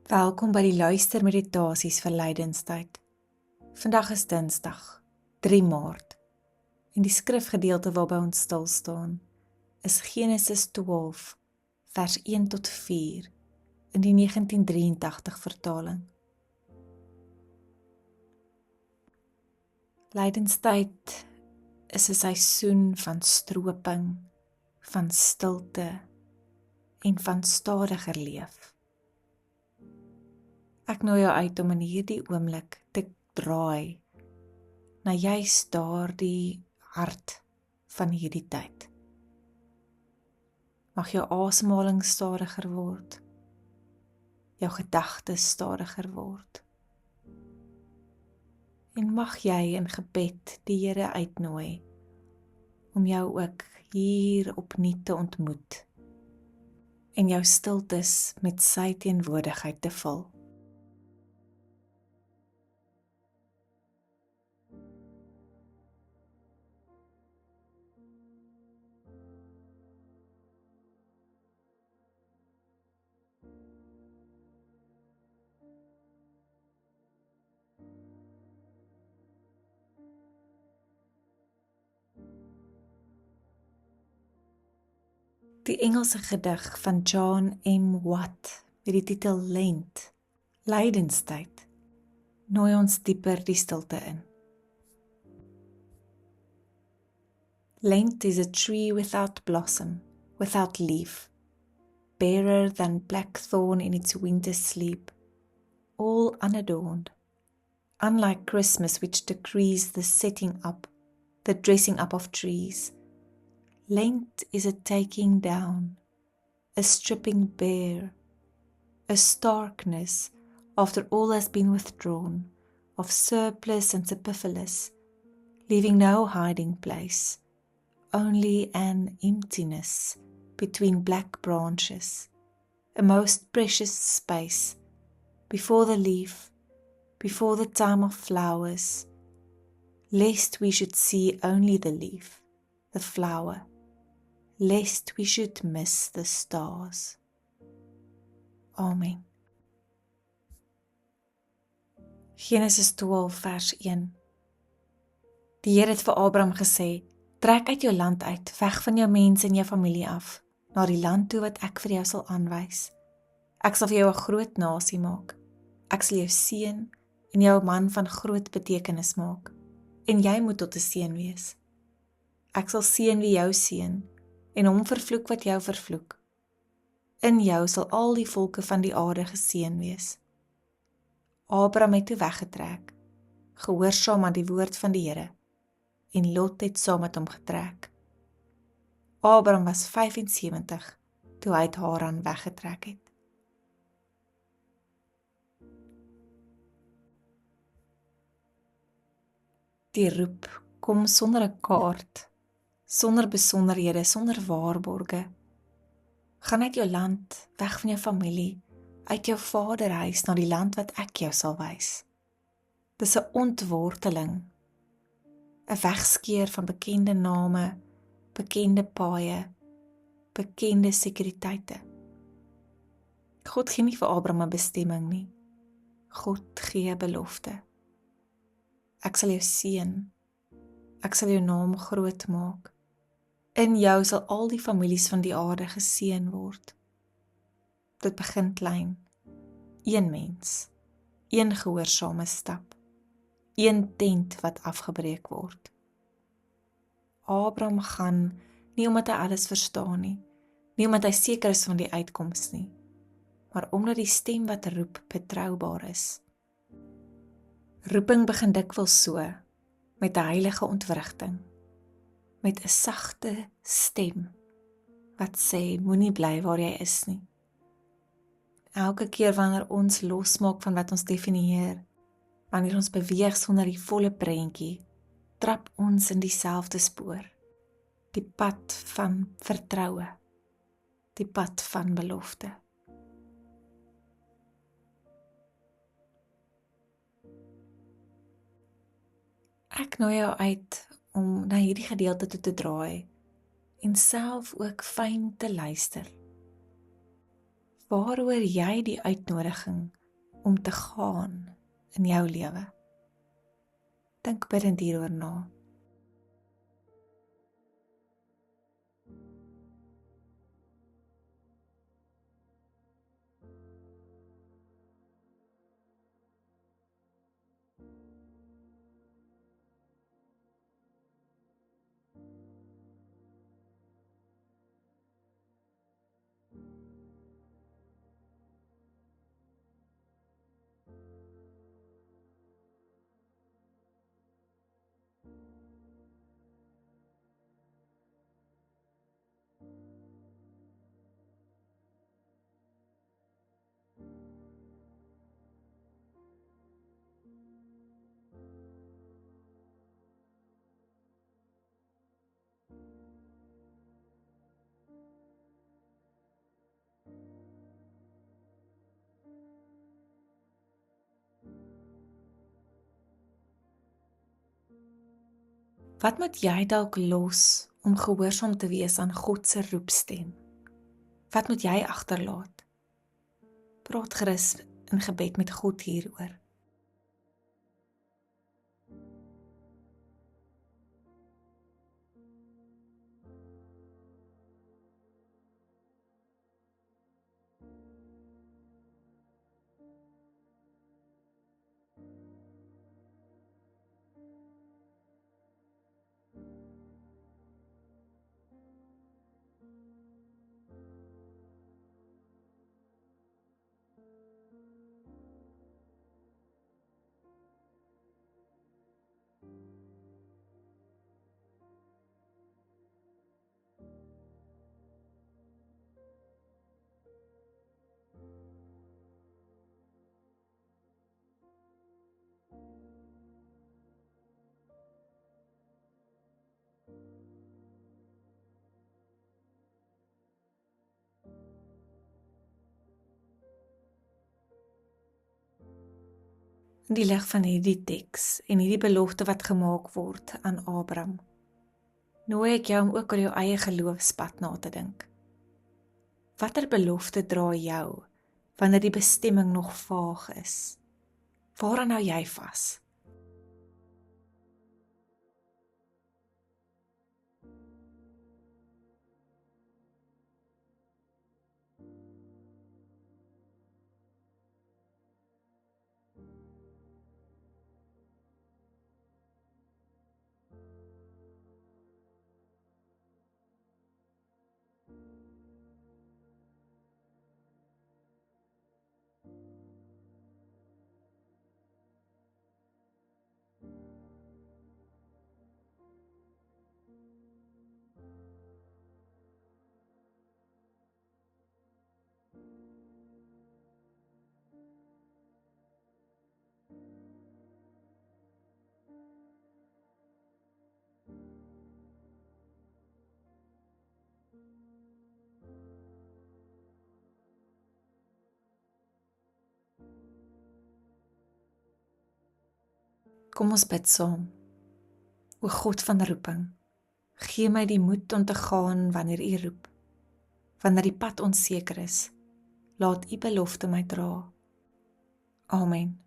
Welkom by die luistermeditasies vir lydenstyd. Vandag is Dinsdag, 3 Maart, en die skrifgedeelte waarby ons stil staan is Genesis 12, vers 1 tot 4, in die 1983 vertaling. Lydenstyd is 'n seisoen van stroping, van stilte en van stadiger leef. Ek nooi jou uit om in hierdie oomblik te draai na juist daardie hart van hierdie tyd. Mag jou asemhaling stadiger word, jou gedagtes stadiger word. En mag jy in gebed die Here uitnooi om jou ook hier opnuut te ontmoet en jou stiltes met sy teenwoordigheid te vul. Die Engelse gedig van John M. Watt met die titel Lent, lydenstyd, nooi ons dieper die stilte in. Lent is a tree without blossom, without leaf, barer than blackthorn in its winter sleep, all unadorned, unlike Christmas which decrees the setting up, the dressing up of trees. Lent is a taking down, a stripping bare, a starkness after all has been withdrawn, of surplus and superfluous, leaving no hiding place, only an emptiness between black branches, a most precious space, before the leaf, before the time of flowers, lest we should see only the leaf, the flower, lest we should miss the stars. Amen. Genesis 12 vers 1. Die Here het vir Abraham gesê, trek uit jou land uit, weg van jou mense en jou familie af, na die land toe wat ek vir jou sal aanwys. Ek sal vir jou 'n groot nasie maak. Ek sal jou seën en jou 'n man van groot betekenis maak, en jy moet tot 'n seën wees. Ek sal seën wie jou seën, en hom vervloek wat jou vervloek. In jou sal al die volke van die aarde geseën wees. Abraham het toe weggetrek, gehoorsaam aan die woord van die Here, en Lot het saam met hom getrek. Abraham was 75 toe hy uit Haran weggetrek het. Die roep kom sonder 'n kaart, sonder besonderhede, sonder waarborge. Gaan uit jou land, weg van jou familie, uit jou vaderhuis na die land wat ek jou sal wys. Dis 'n ontworteling, 'n wegskeer van bekende name, bekende paaie, bekende sekuriteite. God gee nie vir Abraham 'n bestemming nie. God gee 'n belofte. Ek sal jou seën. Ek sal jou naam groot maak. In jou sal al die families van die aarde geseën word. Dit begin klein. Een mens, een gehoorsame stap, een tent wat afgebreek word. Abraham gaan nie omdat hy alles verstaan nie, nie omdat hy seker is van die uitkoms nie, maar omdat die stem wat roep betroubaar is. Roeping begin dikwels so, met 'n heilige ontwrigting, met 'n sagte stem, wat sê, moenie bly waar jy is nie. Elke keer wanneer ons losmaak van wat ons definieer, wanneer ons beweeg sonder die volle prentjie, trap ons in dieselfde spoor, die pad van vertroue, die pad van belofte. Ek nooi jou uit om na hierdie gedeelte toe te draai en self ook fyn te luister. waaroor jy die uitnodiging om te gaan in jou lewe. Dink bidend hieroor na. Wat moet jy dalk los om gehoorsaam te wees aan God se roepstem? Wat moet jy agterlaat? Praat gerus in gebed met God hieroor. In die lig van hierdie teks en hierdie belofte wat gemaak word aan Abraham, nooi ek jou om ook oor jou eie geloofspad na te dink. Watter belofte dra jou wanneer die bestemming nog vaag is? Waaraan hou jy vas? Kom ons bid saam. O God van roeping, gee my die moed om te gaan wanneer U roep. Wanneer die pad onseker is, laat U belofte my dra. Amen.